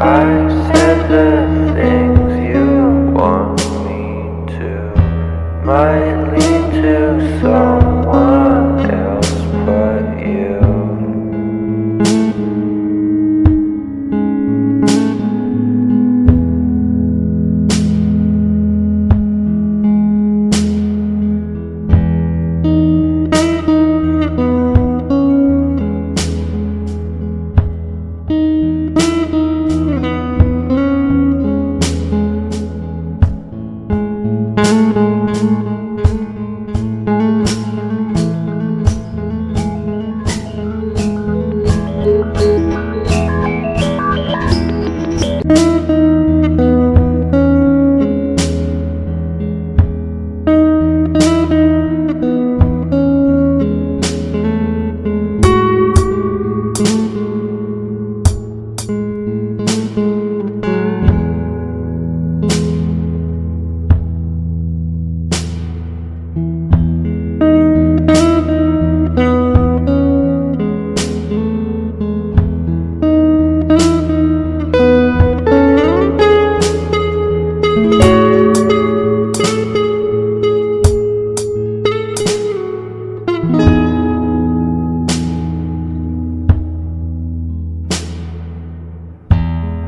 I said the things you want me to might lead to someone else but you.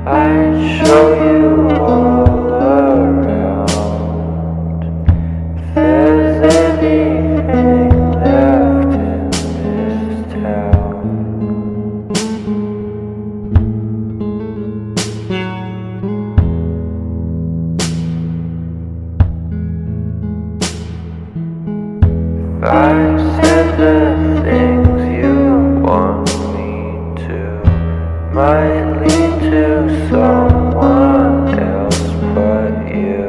I'd show you all around. If there's anything left in this town, if I said the things you want me to might lead to someone else but you.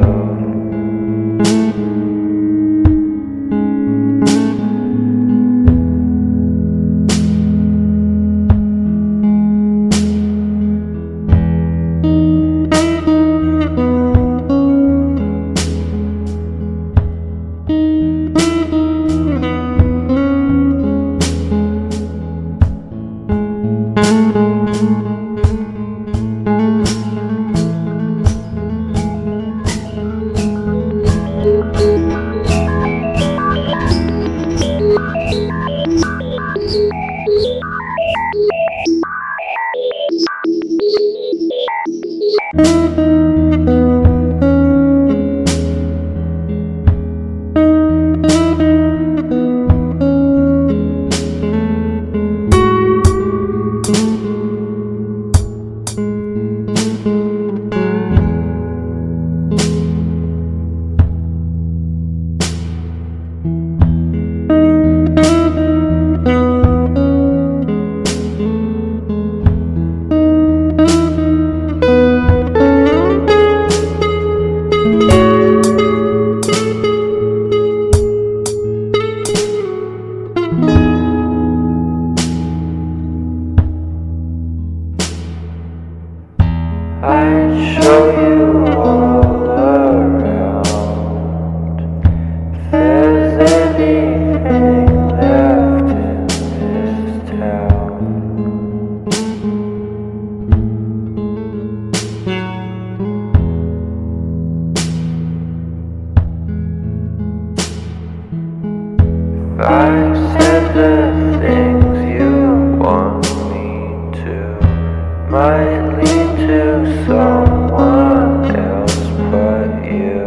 I'd show you all around. If there's anything left in this town, if I said the things you want me to might lead to someone else but you.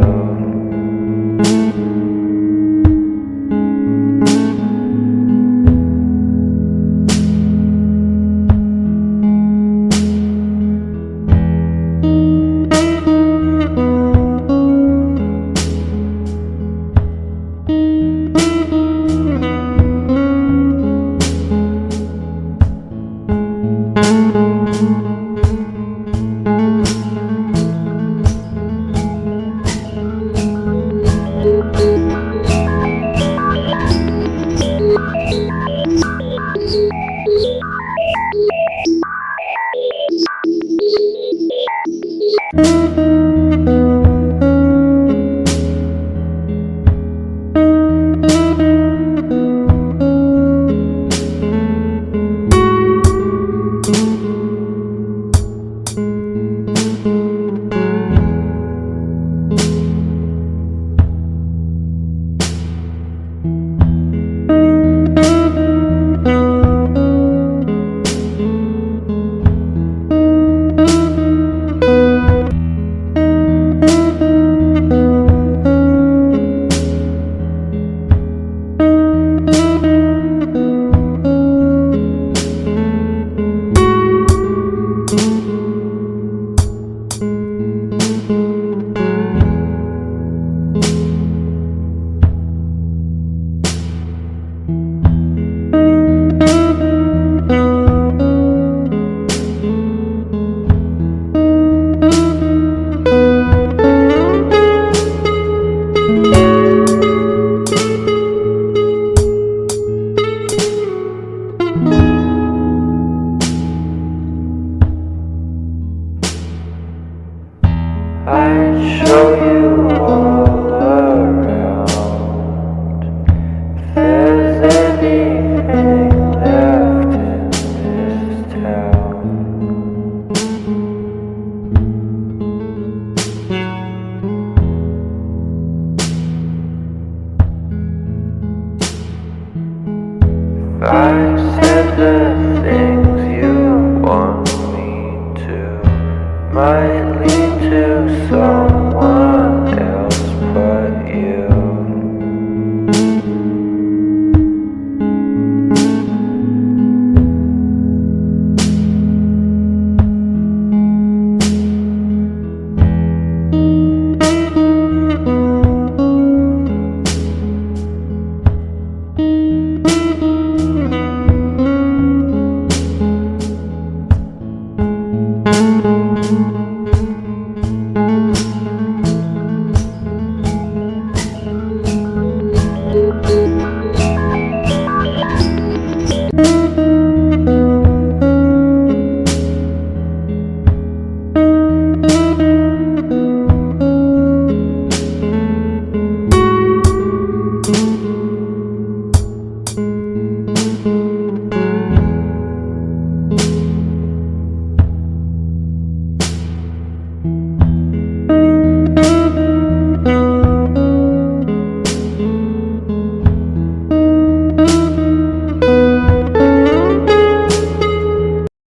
I'd show you all around. If there's anything left in this town. If I said the things you want me to, might lead to someone